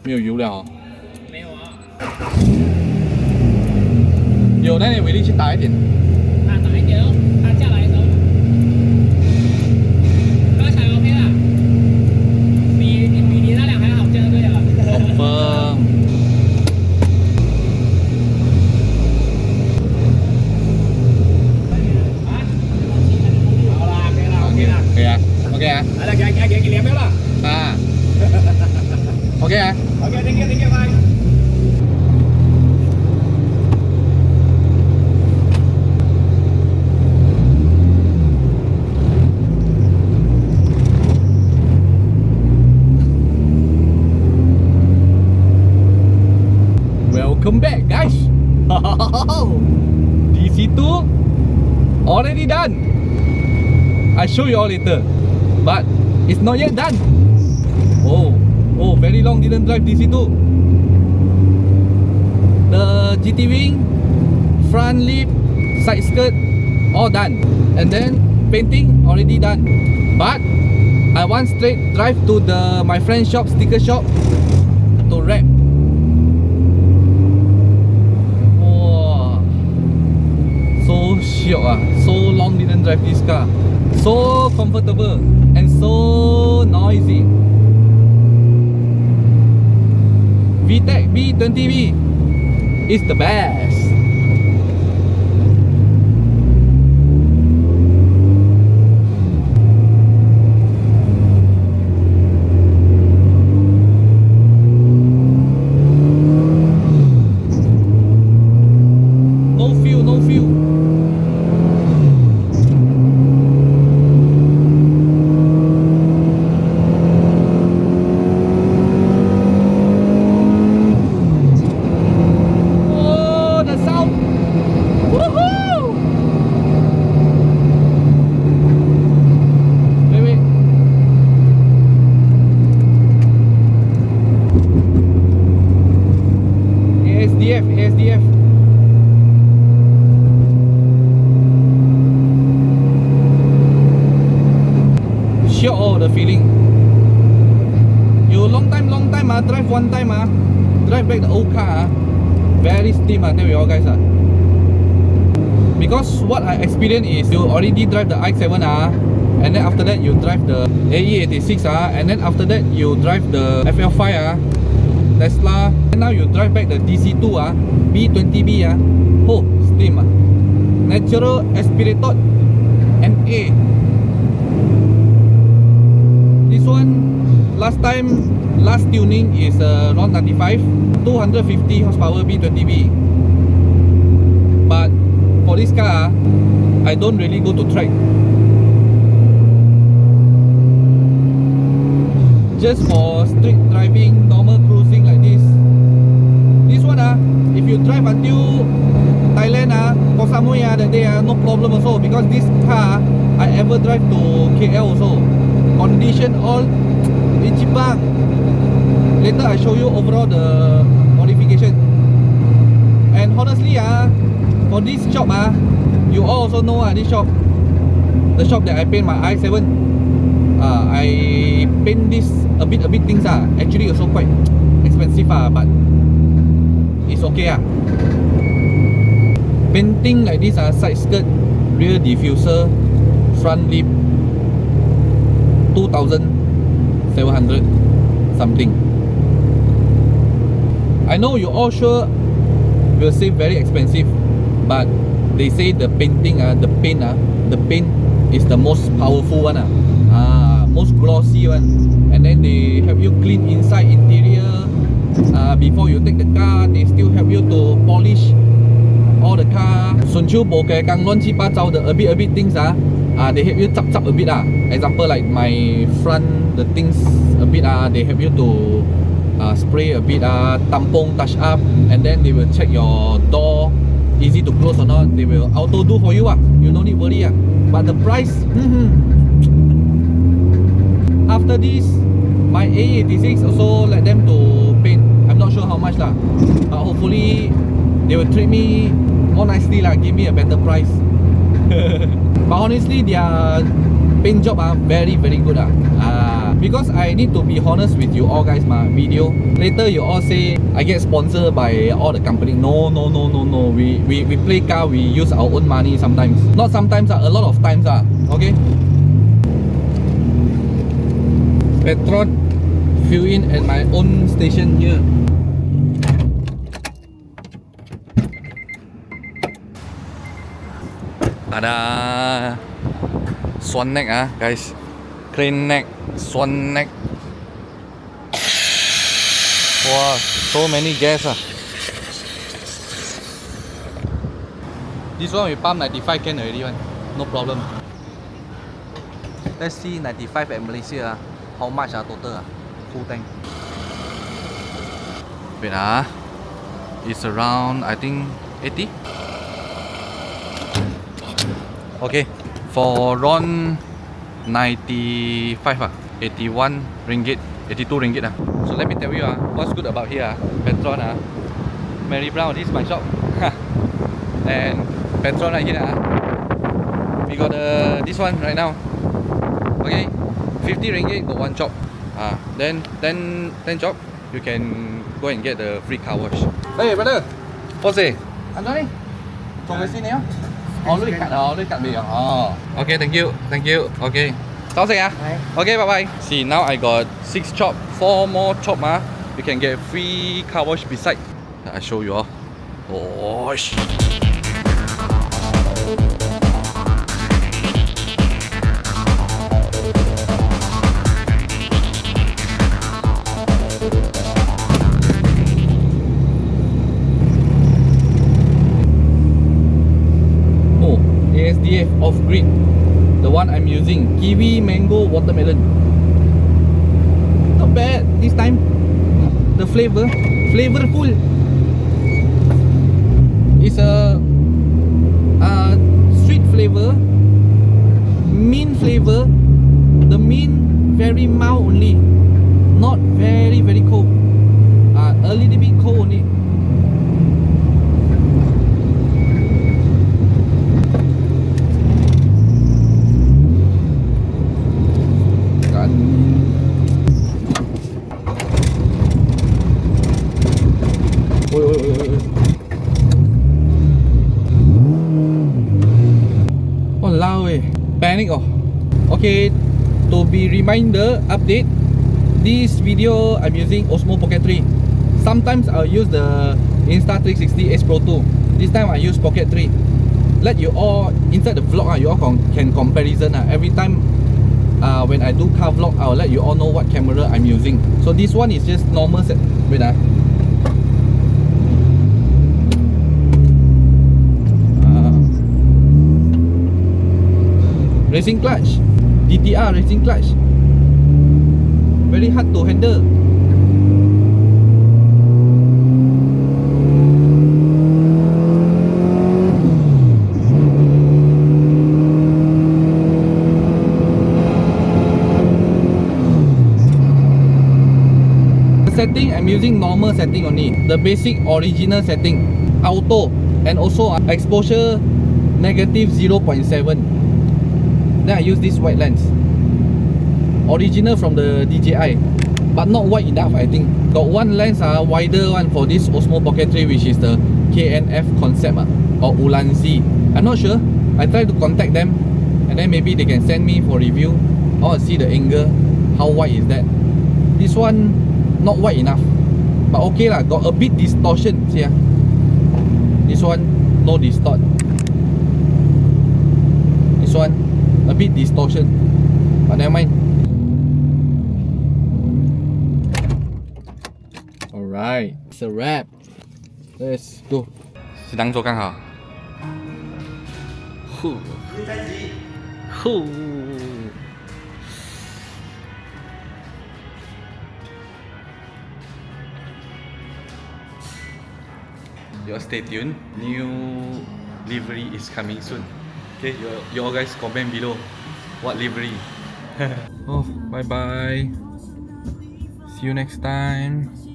没有油了哦。没有啊。有，那你威力去打一点。打一点哦，它下来的时候，刚才 OK 啦，比你那辆还好，这样对了。Confirm。好啦，可以啦，OK 啦，可以啊 ，OK 啊。来了，给2秒了。啊。OK 啊。OK，thank you，bye。Welcome back, guys. DC2 already done. I show you all later, but it's not yet done. Oh, very long didn't drive DC2. The GT wing, front lip, side skirt, all done, and then painting already done. But I want straight drive to my friend's shop, sticker shop, to wrap. So shiok ah, so long didn't drive this car. So comfortable and so noisy. VTEC B20B is the best. No fuel. ASDF. Sure, the feeling. You long time drive one time drive back the old car very steam tell you all guys because what I experienced is you already drive the i7 and then after that you drive the AE86 and then after that you drive the FL5 Tesla, and now you drive back the DC2 B20B oh steam natural aspirated NA. This one last tuning is around 95, 250 horsepower B20B. But for this car I don't really go to track, just for street driving, normal cruising like this. This one if you drive until Thailand Koh Samui that day no problem also, because this car I ever drive to KL also. Condition all Ichibang. Later I show you overall the modification. And honestly for this shop you all also know this shop, the shop that I paint my i7. I paint this a bit things actually also quite expensive but it's okay Painting like this side skirt, rear diffuser, front lip, 2,700 something. I know you all sure will say very expensive, but they say the painting the paint is the most powerful one most glossy one, and then they help you clean inside interior before you take the car. They still help you to polish all the car. 顺手无嘅讲乱七八糟的 a bit things they help you chop a bit Example like my front the things a bit they help you to spray a bit tampon touch up, and then they will check your door easy to close or not. They will auto do for you you no need worry But the price after this my A86 also let them to paint. I'm not sure how much but hopefully they will treat me more nicely give me a better price. But honestly their paint job very good Because I need to be honest with you all guys, my video. Later you all say I get sponsored by all the company. No. We play car, we use our own money sometimes. Not sometimes, a lot of times. Okay. Petrol fill in at my own station here. Ada swan neck guys. Crane neck, swan neck. Wow, so many gas This one we pump 95 can already one. No problem. Let's see 95 at Malaysia how much total full tank. Wait it's around I think 80. Okay, for RON 95 81 ringgit, 82 ringgit So let me tell you what's good about here Petron Mary Brown, this is my shop. And Petron right here we got this one right now. Okay, 50 ringgit got one job. Then 10 job you can go and get the free car wash. Hey brother, what's it? Anh nói đi. Còn cái gì nữa? Lưỡi cắt bị Okay, thank you. Okay. Sao say Okay, bye bye. See, now I got 6 chop, 4 more chop you can get free car wash beside. I show you all. Oh ASDF off-grid, the one I'm using, kiwi, mango, watermelon. Not bad this time. The flavorful. It's a sweet flavor, mint flavor. The mint very mild only, not very cold. A little bit cold only. Panic Okay, to be reminder update, this video I'm using Osmo Pocket 3. Sometimes I'll use the Insta360 AcePro2. This time I use Pocket 3. Let you all inside the vlog you all can comparison every time. When I do car vlog, I'll let you all know what camera I'm using. So this one is just normal set. Wait racing clutch, DTR racing clutch. Very hard to handle. The setting I'm using normal setting only. The basic original setting, auto, and also exposure negative 0.7. Then I use this white lens, original from the DJI, but not wide enough. I think got one lens wider one for this Osmo Pocket 3, which is the KNF concept or Ulanzi. I'm not sure. I try to contact them and then maybe they can send me for review. I want to see the angle, how wide is that. This one not wide enough, but okay lah, got a bit distortion. See this one no distort. This one a bit distortion, but never mind. Alright, it's a wrap. Let's go. 是当做刚好。呼呼。You all stay tuned. New livery is coming soon. Okay, you all guys comment below what livery. Oh, bye bye. See you next time.